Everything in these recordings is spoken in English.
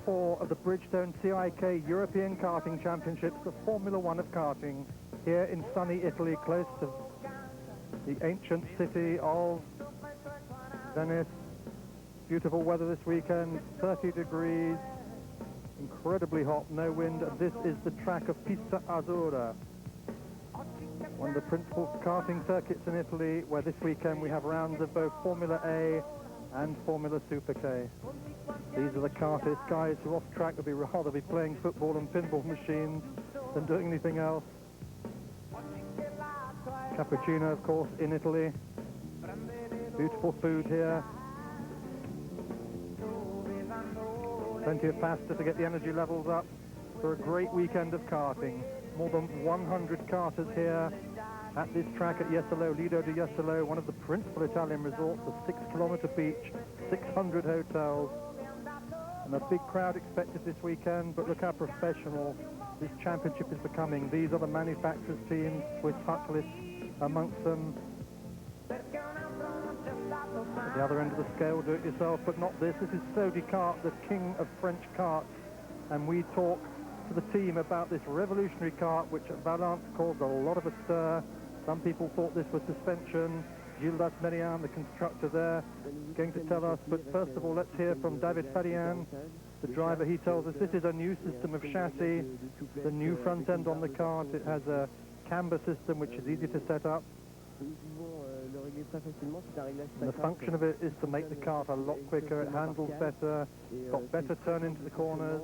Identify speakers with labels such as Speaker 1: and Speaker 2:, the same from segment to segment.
Speaker 1: 4 of the Bridgestone CIK European Karting Championships, the Formula One of karting, here in sunny Italy, close to the ancient city of Venice. Beautiful weather this weekend, 30 degrees, incredibly hot, no wind, and this is the track of Pista Azzurra, one of the principal karting circuits in Italy, where this weekend we have rounds of both Formula A and Formula Super K. These are the kartists, guys who off track would rather be playing football and pinball machines than doing anything else. Cappuccino, of course, in Italy. Beautiful food here. Plenty of pasta to get the energy levels up for a great weekend of karting. More than 100 karters here at this track at Jesolo, Lido di Jesolo, one of the principal Italian resorts, a 6-kilometer beach, 600 hotels, and a big crowd expected this weekend. But look how professional this championship is becoming. These are the manufacturers' teams, Swiss Huckless amongst them. At the other end of the scale, do it yourself, but not this. This is Sodi Kart, the king of French karts, and we talk to the team about this revolutionary kart, which at Valence caused a lot of a stir. Some people thought this was suspension. Gilles Merian, the constructor there, is going to tell us. But first of all, let's hear from David Farian, the driver. He tells us this is a new system of chassis, the new front end on the kart. It has a camber system, which is easy to set up. And the function of it is to make the kart a lot quicker. It handles better, got better turn into the corners,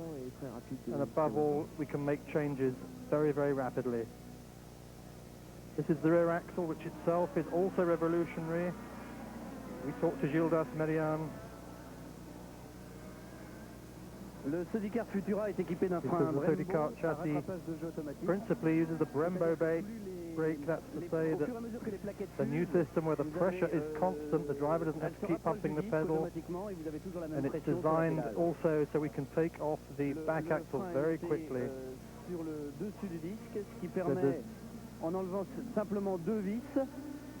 Speaker 1: and above all, we can make changes very, very rapidly. This is the rear axle, which itself is also revolutionary. We talked to Gilles Merian.
Speaker 2: Le Sodi Kart Futura est équipé d'un frein
Speaker 1: Brembo. Chassis principally uses the Brembo brake. That's to say that the new system where the pressure is constant, the driver doesn't have to keep pumping the pedal, and it's designed also so we can take off the back axle very quickly.
Speaker 2: En enlevant simplement deux vis.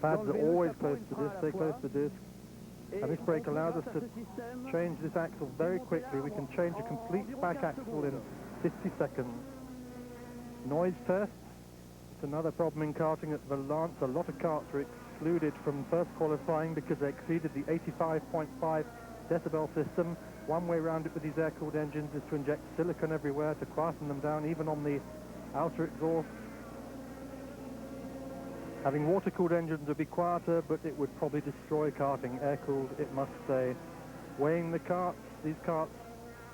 Speaker 1: Pads are always close to this, stay close to this. And this brake allows us to change this axle very quickly. We can change a complete back axle in 50 seconds. Noise test. It's another problem in karting at Valence. A lot of karts were excluded from first qualifying because they exceeded the 85.5 decibel system. One way around it with these air-cooled engines is to inject silicon everywhere to quieten them down, even on the outer exhaust. Having water-cooled engines would be quieter, but it would probably destroy karting. Air-cooled, it must say. Weighing the karts, these karts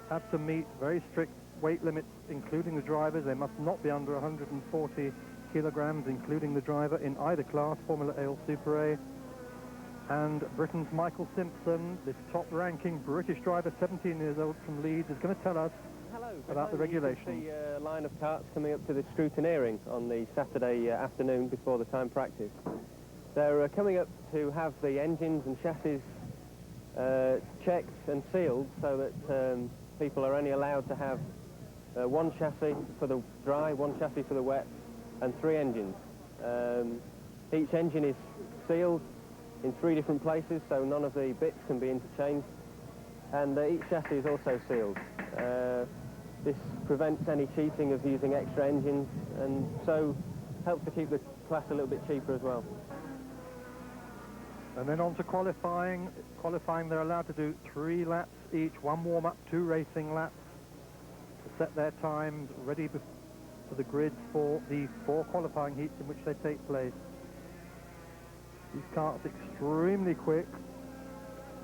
Speaker 1: have to meet very strict weight limits, including the drivers. They must not be under 140 kilograms, including the driver, in either class, Formula A or Super A. And Britain's Michael Simpson, this top-ranking British driver, 17 years old from Leeds, is going to tell us about the regulations.
Speaker 3: The line of karts coming up to the scrutineering on the Saturday afternoon before the time practice. They're coming up to have the engines and chassis checked and sealed so that people are only allowed to have one chassis for the dry, one chassis for the wet, and 3 engines. Each engine is sealed in 3 different places, so none of the bits can be interchanged, and each chassis is also sealed. This prevents any cheating of using extra engines, and so helps to keep the class a little bit cheaper as well.
Speaker 1: And then on to qualifying. Qualifying, they're allowed to do 3 laps each, 1 warm-up, 2 racing laps, to set their times ready for the grids for the 4 qualifying heats in which they take place. These karts extremely quick,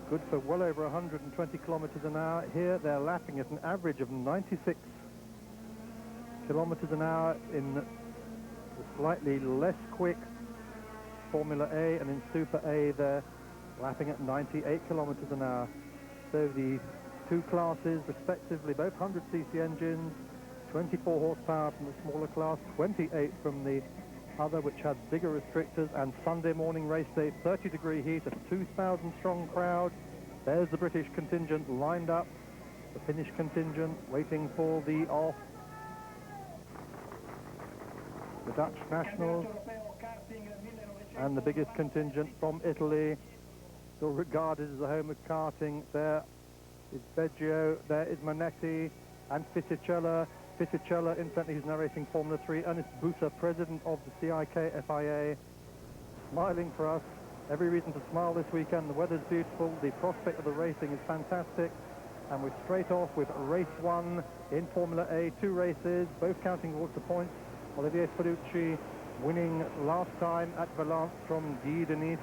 Speaker 1: good for well over 120 kilometers an hour. Here they're lapping at an average of 96 kilometers an hour in the slightly less quick Formula A, and in Super A they're lapping at 98 kilometers an hour. So the 2 classes respectively, both 100cc engines, 24 horsepower from the smaller class, 28 from the other, which had bigger restrictors. And Sunday morning race day, 30-degree heat, a 2,000 strong crowd. There's the British contingent lined up, the Finnish contingent waiting for the off. The Dutch nationals and the biggest contingent from Italy, still regarded as the home of karting. They're is Beggio, there is Manetti and Fisichella. Fisichella, incidentally, who's narrating Formula 3, Ernest Busa, president of the CIK FIA, smiling for us. Every reason to smile this weekend. The weather's beautiful, the prospect of the racing is fantastic, and we're straight off with race 1 in Formula A. 2 races, both counting towards the points. Olivier Ferrucci winning last time at Valence from Guy Denis.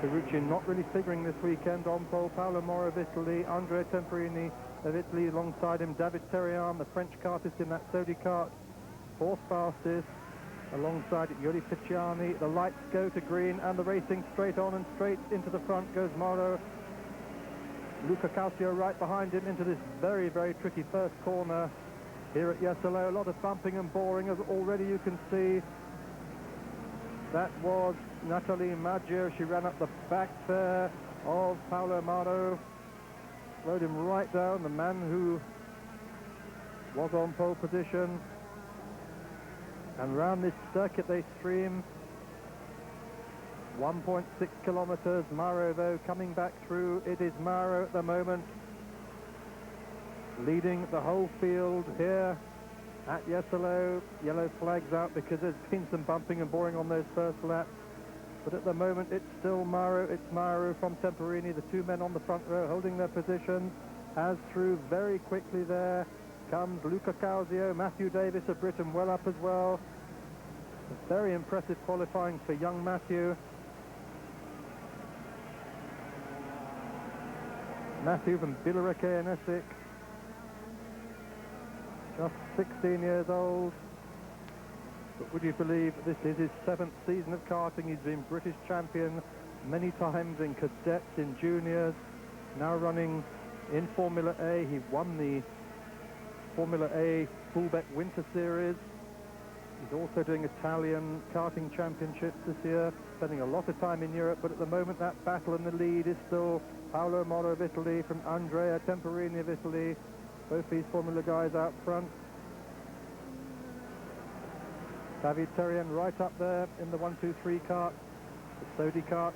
Speaker 1: Ferrucci not really figuring this weekend on pole. Paolo Moro of Italy, Andrea Temperini of Italy alongside him, David Terrian, the French kartist in that Sodi kart, fourth fastest, alongside Yuri Picciani. The lights go to green and the racing straight on, and straight into the front goes Moro. Luca Calcio right behind him into this very, very tricky first corner here at Jesolo. A lot of bumping and boring, as already you can see. That was Natalie Maggio. She ran up the back there of Paolo Moro, rode him right down, the man who was on pole position. And round this circuit they stream 1.6 kilometers. Maro, though, coming back through. It is Maro at the moment leading the whole field here at Jesolo. Yellow flags out because there's been some bumping and boring on those first laps. But at the moment it's still Maro. It's Maro from Temperini, the two men on the front row holding their positions. As through very quickly there comes Luca Causio, Matthew Davis of Britain well up as well. A very impressive qualifying for young Matthew. Matthew from Billericay in Essex, just 16 years old. But would you believe this is his 7th season of karting? He's been British champion many times in cadets, in juniors, now running in Formula A. He won the Formula A Fullbeck Winter Series. He's also doing Italian karting championships this year, spending a lot of time in Europe, but at the moment that battle in the lead is still Paolo Moro of Italy from Andrea Temperini of Italy. Both these Formula guys out front. David Terrien right up there in the 1-2-3 kart, the Sodi kart.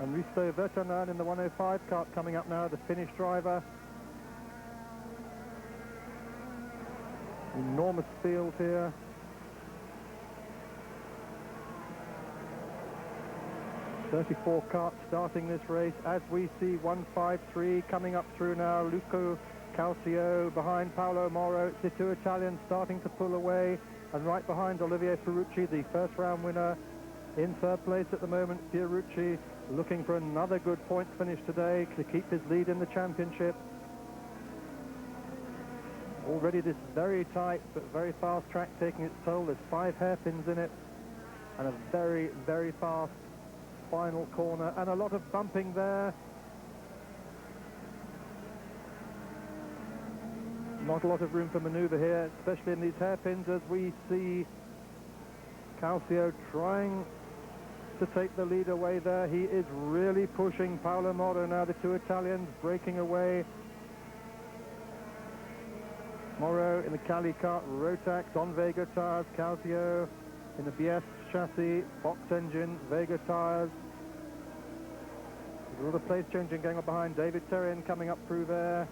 Speaker 1: And Risto Vertonen in the 105 kart coming up now, the Finnish driver. Enormous field here. .34 karts starting this race as we see 153 coming up through now. Luca Calcio behind Paolo Moro. It's the two Italians starting to pull away, and right behind Olivier Ferrucci, the first round winner. In third place at the moment, Fiorucci looking for another good point finish today to keep his lead in the championship. Already this very tight but very fast track taking its toll. There's 5 hairpins in it and a very, very fast final corner and a lot of bumping there. Not a lot of room for manoeuvre here, especially in these hairpins, as we see Calcio trying to take the lead away there. He is really pushing Paolo Moro now, the two Italians breaking away. Moro in the Cali kart, Rotax on Vega tires, Calcio in the BS chassis, box engine, Vega tires. There's a little place changing going on behind. David Terrien coming up through there.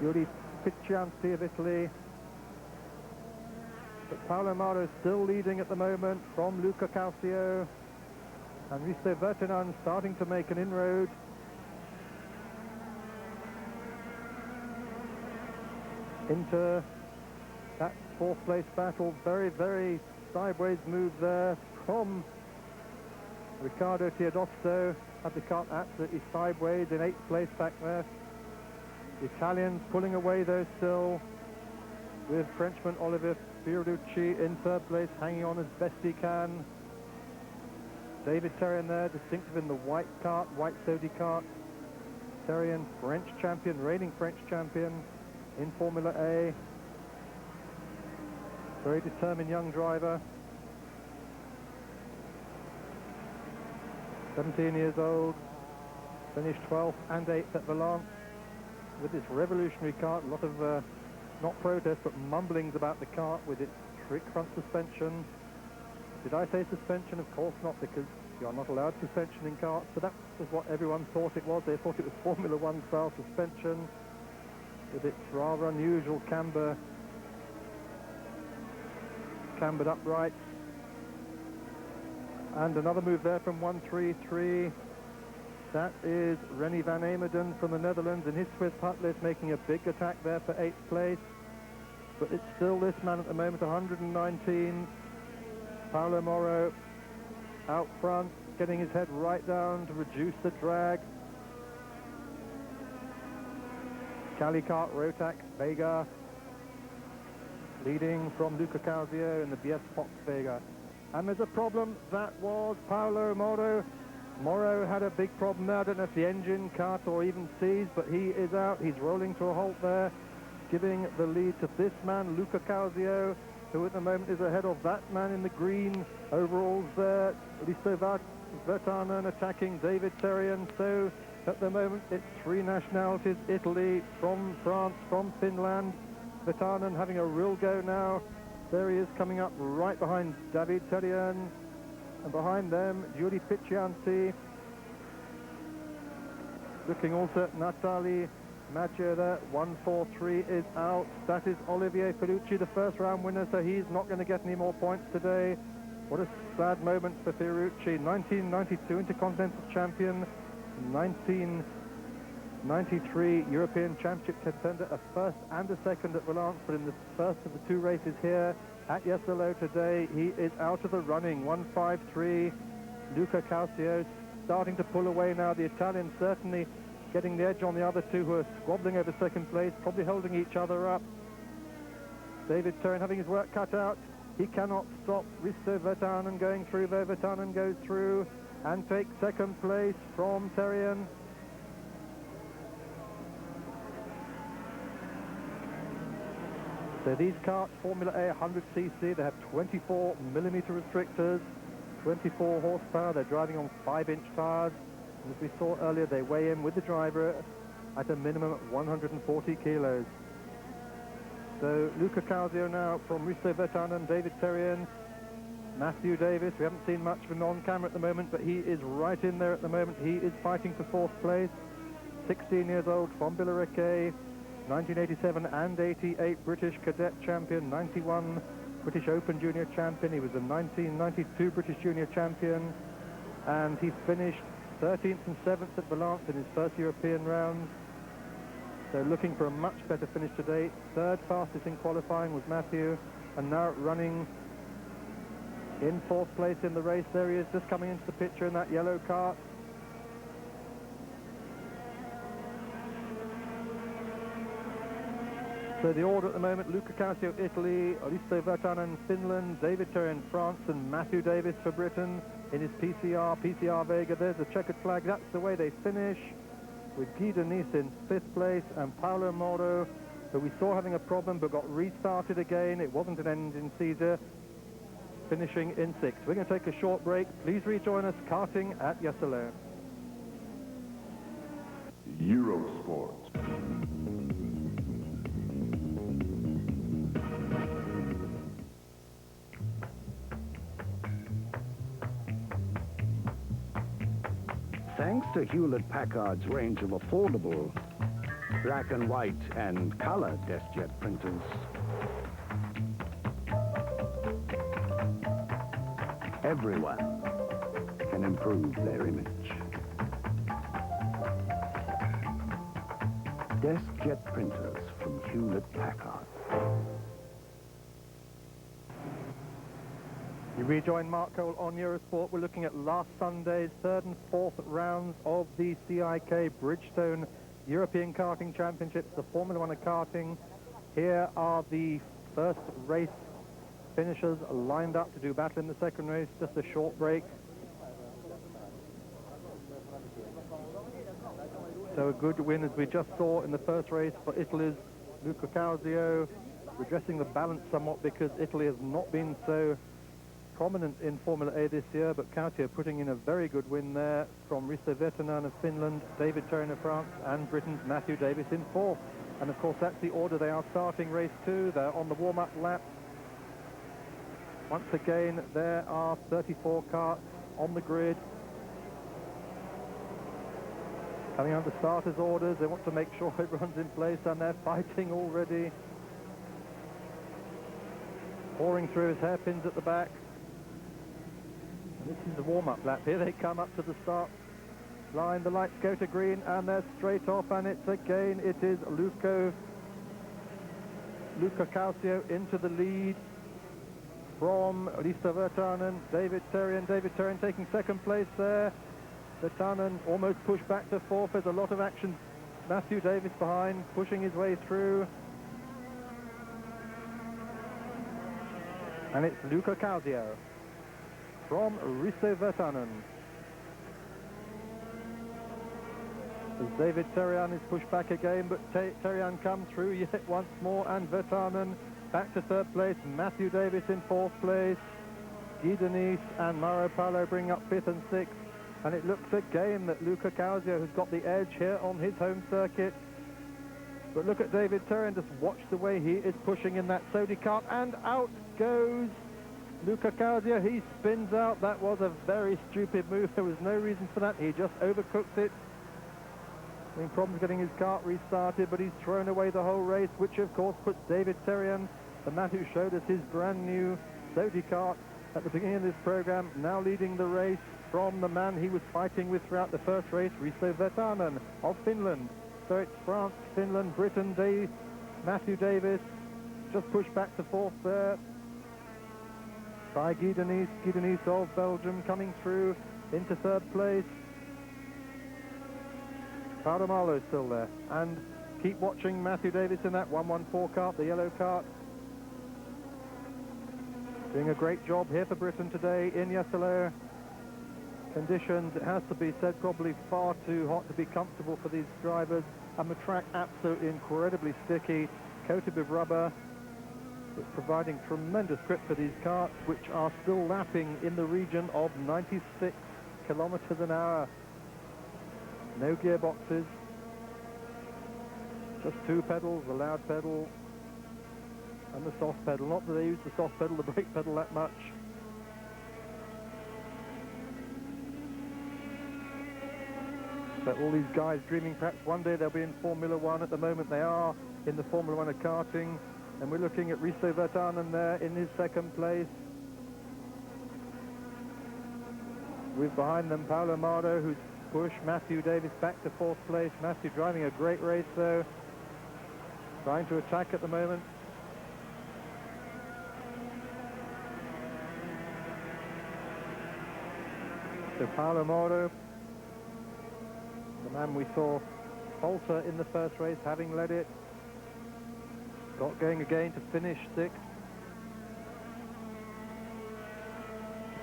Speaker 1: Yuri Piccianti of Italy. But Paolo Moro is still leading at the moment from Luca Calcio. And Risto Vertonen starting to make an inroad. Into that fourth place battle. Very, very sideways move there from Riccardo Teodosto. Had the kart absolutely sideways in 8th place back there. The Italians pulling away though still, with Frenchman Olivier Fiorucci in 3rd place, hanging on as best he can. David Terrien there, distinctive in the white kart, white Sodi kart. Terrien, French champion, reigning French champion in Formula A. Very determined young driver. 17 years old, finished 12th and 8th at Valence with this revolutionary kart. A lot of, not protests, but mumblings about the kart with its trick front suspension. Did I say suspension? Of course not, because you're not allowed suspension in karts, but that was what everyone thought it was. They thought it was Formula One style suspension with its rather unusual cambered uprights. And another move there from 133. That is Rennie van Emeren from the Netherlands in his Swiss Cutlass, making a big attack there for 8th place. But it's still this man at the moment, 119. Paolo Moro out front, getting his head right down to reduce the drag. Calicart, Rotax, Vega leading from Luca Causio in the BS Fox Vega. And there's a problem. That was Paolo Moro. Moro had a big problem there. I don't know if the engine cut or even seized, but he is out. He's rolling to a halt there, giving the lead to this man, Luca Causio, who at the moment is ahead of that man in the green overalls there, Risto Virtanen attacking David Terrien. So at the moment it's 3 nationalities, Italy, from France, from Finland. Virtanen having a real go now. There he is coming up right behind David Terrien, and behind them Giulio Piccianti. Looking also at Natali Maggio there. 143 is out. That is Olivier Ferrucci, the first round winner, so he's not going to get any more points today. What a sad moment for Ferrucci. 1992 Intercontinental champion, 1993 European Championship contender, a first and a second at Valence, but in the first of the 2 races here at Jesolo today, he is out of the running. 153, Luca Causio starting to pull away now. The Italians certainly getting the edge on the other 2 who are squabbling over second place, probably holding each other up. David Terrien having his work cut out. He cannot stop Risto Virtanen going through there. Virtanen goes through and takes second place from Terrien. So these karts, Formula A 100cc, they have 24mm restrictors, 24 horsepower. They're driving on 5-inch tires. And as we saw earlier, they weigh in with the driver at a minimum of 140 kilos. So Luca Causio now from Risto Virtanen, David Terrien, Matthew Davis. We haven't seen much of him on camera at the moment, but he is right in there at the moment. He is fighting for 4th place. 16 years old from Billericay, 1987 and 88 British cadet champion, 91 British Open junior champion. He was a 1992 British junior champion, and he finished 13th and 7th at Valence in his first European round. So looking for a much better finish today. 3rd fastest in qualifying was Matthew, and now running in 4th place in the race. There he is, just coming into the picture in that yellow kart. So the order at the moment: Luca Causio, Italy; Risto Virtanen, Finland; David Terrien, France; and Matthew Davis for Britain in his PCR Vega. There's the checkered flag. That's the way they finish, with Guy Denis in 5th place, and Paolo Moro, who we saw having a problem but got restarted again. It wasn't an engine seizure, finishing in 6th. We're going to take a short break. Please rejoin us karting at Jesolo.
Speaker 4: Eurosport.
Speaker 5: Thanks to Hewlett-Packard's range of affordable black and white and color DeskJet printers, everyone can improve their image. DeskJet printers from Hewlett-Packard.
Speaker 1: You rejoin Mark Cole on Eurosport. We're looking at last Sunday's 3rd and 4th rounds of the CIK Bridgestone European Karting Championships, the Formula One of karting. Here are the first race finishers lined up to do battle in the second race. Just a short break. So a good win, as we just saw in the first race, for Italy's Luca Causio, redressing the balance somewhat because Italy has not been so prominent in Formula A this year, but Causio putting in a very good win there from Risto Virtanen of Finland, David Terrien of France, and Britain's Matthew Davis in 4th. And of course that's the order they are starting race 2. They're on the warm-up lap. Once again, there are 34 karts on the grid. Coming under starters' orders, they want to make sure everyone's in place, and they're fighting already. Pouring through his hairpins at the back. And this is the warm-up lap. Here they come up to the start line. The lights go to green, and they're straight off, and it is Luca Calcio into the lead from Risto Virtanen. David Terrien taking second place there. Virtanen almost pushed back to fourth. There's a lot of action. Matthew Davis behind, pushing his way through. And it's Luca Calcio from Risto Virtanen. As David Terrien is pushed back again, but Terrien comes through yet once more, and Virtanen back to third place. Matthew Davis in fourth place. Guy Denis and Mauro Paolo bring up fifth and sixth. And it looks again that Luca Calcio has got the edge here on his home circuit. But look at David Terrien, just watch the way he is pushing in that Sodi kart, and out goes Luca Calcio. He spins out. That was a very stupid move. There was no reason for that. He just overcooked it. Having problems getting his kart restarted, but he's thrown away the whole race, which of course puts David Terrien, the man who showed us his brand new Sodi kart at the beginning of this program, now leading the race from the man he was fighting with throughout the first race, Risto Virtanen of Finland. So it's France, Finland, Britain, Matthew Davis, just pushed back to fourth there by Guy Denis of Belgium, coming through into third place. Paolo Marlow still there, and keep watching Matthew Davis in that 114 kart, the yellow kart. Doing a great job here for Britain today in Jesolo. Conditions, it has to be said, probably far too hot to be comfortable for these drivers, and the track absolutely incredibly sticky, coated with rubber. It's providing tremendous grip for these karts, which are still lapping in the region of 96 kilometers an hour. No gearboxes, just two pedals, the loud pedal and the soft pedal. Not that they use the soft pedal, the brake pedal that much. But all these guys dreaming perhaps one day they'll be in Formula One. At the moment they are in the Formula One of karting. And we're looking at Risto Virtanen there in his second place. With behind them Paolo Mardo, who's pushed Matthew Davis back to fourth place. Matthew driving a great race though. Trying to attack at the moment. So Paolo Mardo, the man we saw falter in the first race, having led it, got going again to finish sixth.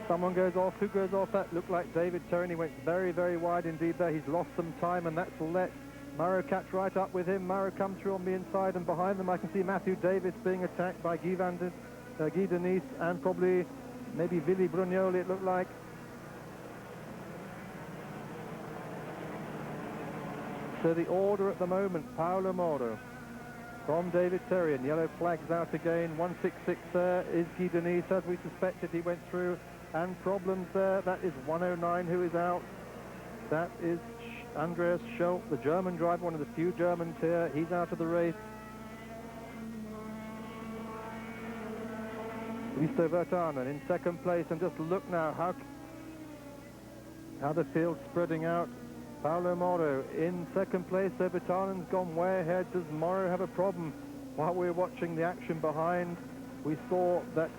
Speaker 1: Someone goes off. Who goes off? That looked like David Terrien. He went very, very wide indeed there. He's lost some time, and that's let Mauro catch right up with him. Mauro comes through on the inside, and behind them I can see Matthew Davis being attacked by Guy Denis and probably maybe Willy Brugnoli, it looked like. So the order at the moment, Paolo Mardo from David Terrien. Yellow flags out again. 166 there is Guy Denis. As we suspected, he went through. And problems there. That is 109 who is out. That is Andreas Schultz, the German driver, one of the few Germans here. He's out of the race. Risto Virtanen in second place. And just look now how the field's spreading out. Paolo Mardo in second place. So Virtanen's gone way ahead. Does Mardo have a problem? While we're watching the action behind, we saw that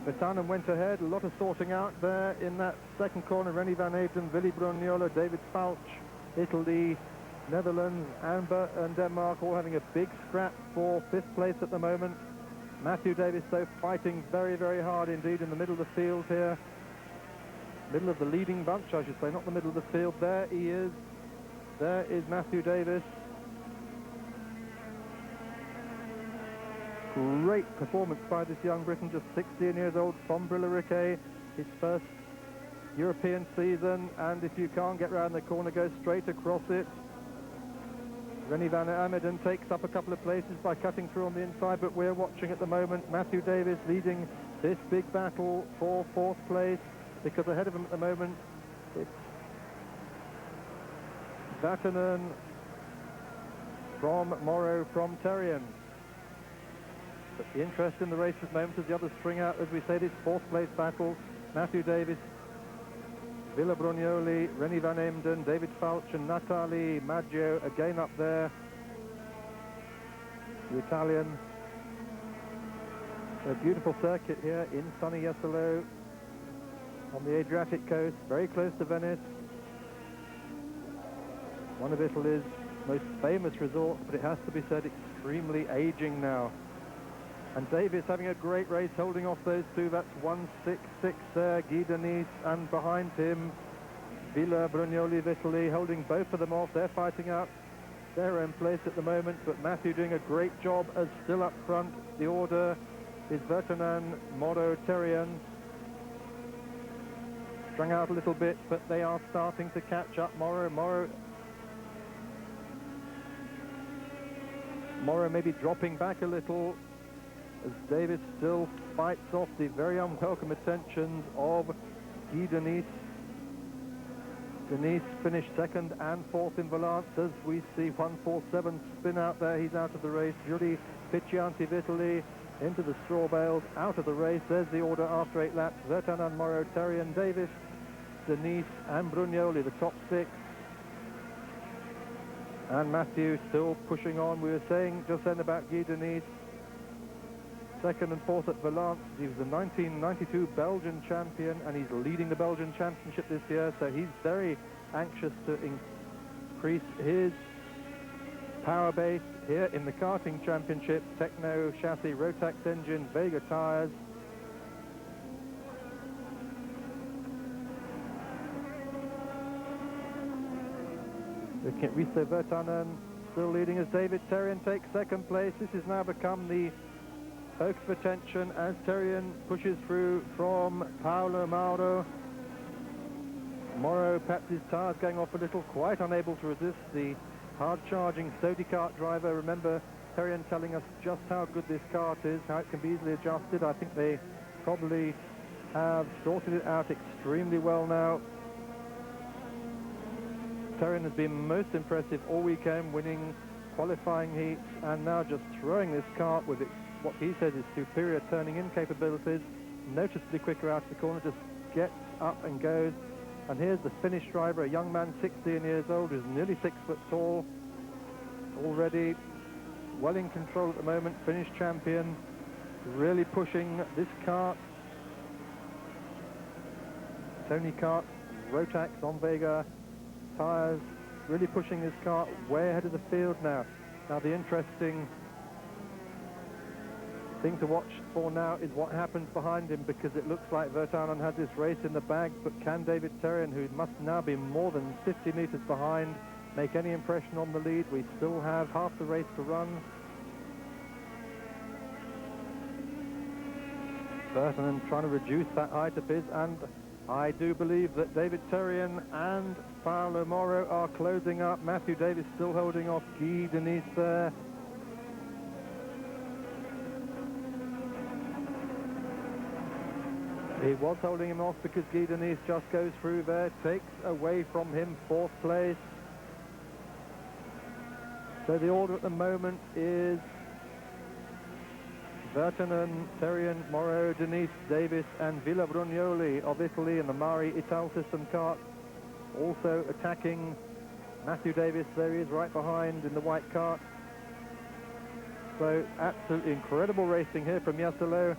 Speaker 1: Virtanen went ahead. A lot of sorting out there in that second corner. Rennie Van Eeten, Willy Brugnoli, David Falch, Italy, Netherlands, Amber and Denmark all having a big scrap for fifth place at the moment. Matthew Davis, though, fighting very, very hard indeed in the middle of the field here. Middle of the leading bunch, I should say, not the middle of the field. There he is. There is Matthew Davis. Great performance by this young Briton, just 16 years old, from Brille-Riquet. His first European season, and if you can't get round the corner, go straight across it. Rennie van Ammeden takes up a couple of places by cutting through on the inside, but we're watching at the moment Matthew Davis leading this big battle for 4th place, because ahead of him at the moment it's Vatanen from Morrow from Terrien. But the interest in the race at the moment as the others string out, as we said, it's 4th place battle. Matthew Davis, Villa Brugnoli, Rennie van Emden, David Falch and Natali Maggio again up there. The Italian. A beautiful circuit here in sunny Jesolo on the Adriatic coast, very close to Venice. One of Italy's most famous resorts, but it has to be said, extremely aging now. And Davis having a great race, holding off those two. That's 1.66 there, Guy Denis, and behind him Villa Brugnoli of Italy, holding both of them off. They're fighting out their own place at the moment, but Matthew doing a great job as still up front. The order is Vatanen, Morrow, Terrien. Strung out a little bit, but they are starting to catch up. Morrow maybe dropping back a little as Davis still fights off the very unwelcome attentions of Guy Denis. Denis finished 2nd and 4th in Valence as we see 1.47 spin out there. He's out of the race. Giulio Piccianti of Italy into the straw bales, out of the race. There's the order after 8 laps. Vatanen, Morrow, Terrien, Davis, Denis and Brugnoli, the top 6. And Matthew still pushing on. We were saying just then about Guy Denis, 2nd and 4th at Valence. He was the 1992 Belgian champion, and he's leading the Belgian championship this year, so he's very anxious to increase his power base here in the karting championship. Techno chassis, Rotax engine, Vega tires. Looking at Risto Vatanen still leading as David Terrien takes 2nd place. This has now become the focus of attention as Terrien pushes through from Paolo Mauro. Morrow, perhaps his tires going off a little, quite unable to resist the hard-charging Sodi kart driver. Remember, Terrien telling us just how good this kart is, how it can be easily adjusted. I think they probably have sorted it out extremely well now. Terrien has been most impressive all weekend, winning qualifying heats, and now just throwing this kart with its, what he says is superior turning-in capabilities, noticeably quicker out of the corner, just gets up and goes. And here's the Finnish driver, a young man, 16 years old, who's nearly 6 foot tall, already well in control at the moment, Finnish champion, really pushing this kart. Tony Kart, Rotax on Vega tires, really pushing this kart way ahead of the field now. Now the interesting thing to watch for now is what happens behind him, because it looks like Vatanen has this race in the bag, but can David Terrien, who must now be more than 50 meters behind, make any impression on the lead? We still have half the race to run. Vatanen trying to reduce that height of his, and I do believe that David Terrien and Paolo Morrow are closing up. Matthew Davis still holding off Guy Denis there. He was holding him off because Guy Denis just goes through there, takes away from him 4th place. So the order at the moment is Vatanen, Terrien, Morrow, Denis, Davis and Villa Brugnoli of Italy, and the Mari Ital system kart also attacking Matthew Davis. There he is right behind in the white kart. So absolutely incredible racing here from Jesolo.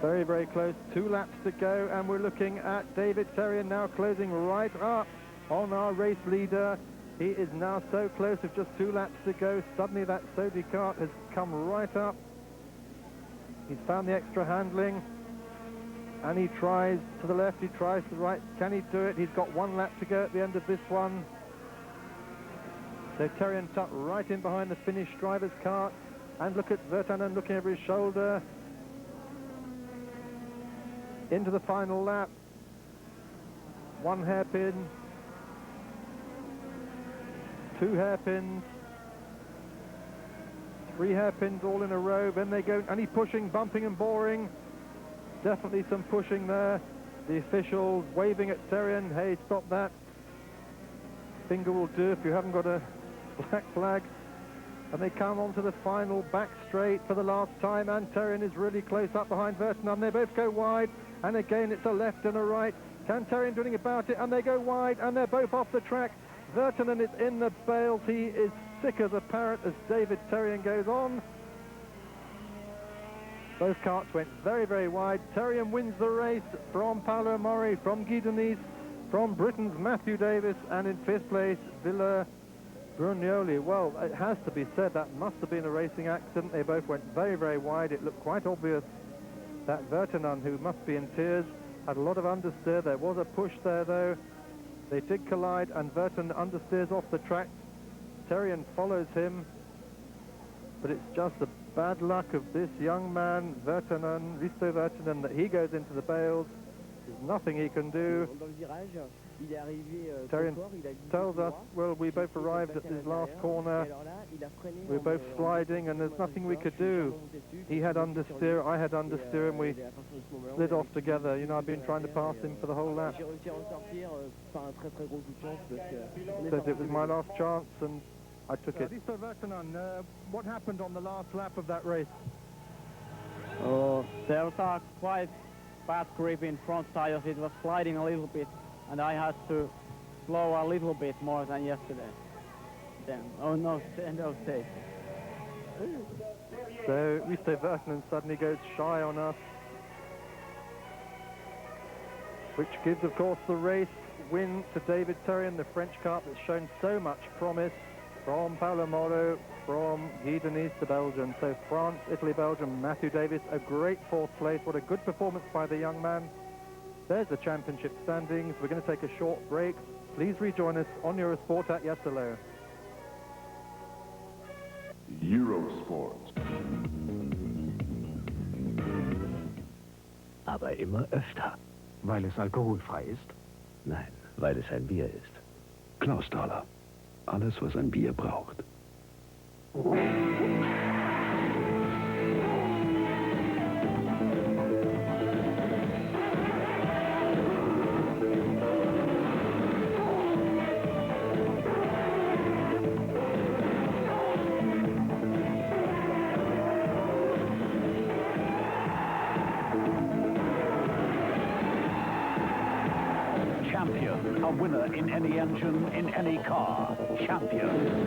Speaker 1: Very, very close. 2 laps to go, and we're looking at David Terrien now closing right up on our race leader. He is now so close with just 2 laps to go. Suddenly that Sodi kart has come right up. He's found the extra handling, and he tries to the left, he tries to the right. Can he do it? He's got 1 lap to go at the end of this one. So Terrien tucked right in behind the Finnish driver's kart, and look at Vatanen looking over his shoulder. Into the final lap. 1 hairpin. 2 hairpins, 3 hairpins all in a row. Then they go, and he's pushing, bumping and boring. Definitely some pushing there. The officials waving at Terrien, hey, stop that. Finger will do if you haven't got a black flag. And they come on to the final back straight for the last time, and Terrien is really close up behind Vertinen. They both go wide, and again it's a left and a right. Can Terrien do anything about it? And they go wide, and they're both off the track. Vertinen is in the bales. He is sick as a parrot as David Terrien goes on. Both carts went very, very wide. Terrien wins the race from Paolo Mori, from Guy Denis, from Britain's Matthew Davis, and in 5th place, Villa Brugnoli. Well, it has to be said that must have been a racing accident. They both went very, very wide. It looked quite obvious that Vertinen, who must be in tears, had a lot of understeer. There was a push there, though. They did collide, and Vertinen understeers off the track. Terrien follows him, but it's just the bad luck of this young man, Vertinen, Risto Vertinen, that he goes into the bales. There's nothing he can do. Terrien tells us, well, we both arrived at this last corner. We're both sliding, and there's nothing we could do. He had understeer, I had understeer, and we slid off together. You know, I've been trying to pass him for the whole lap. Said it was my last chance, and I took it. Risto Vertinen, what happened on the last lap of that race?
Speaker 2: Oh, there was a quite bad grip in front tires. It was sliding a little bit, and I had to slow a little bit more than yesterday. Then, oh no, end of day.
Speaker 1: So Risto Vertinen suddenly goes shy on us, which gives, of course, the race win to David Terrien, the French kart that's shown so much promise from Paolo Moro, from Guy Denis to Belgium. So France, Italy, Belgium, Matthew Davis, a great 4th place. What a good performance by the young man. There's the championship standings. We're going to take a short break. Please rejoin us on Eurosport at Jesolo.
Speaker 4: Eurosport.
Speaker 5: Aber immer öfter.
Speaker 6: Weil es alkoholfrei ist?
Speaker 5: Nein, weil es ein Bier ist.
Speaker 6: Klaus Thaler. Alles, was ein Bier braucht.
Speaker 5: Champion, a winner in any engine, in any car. Champion.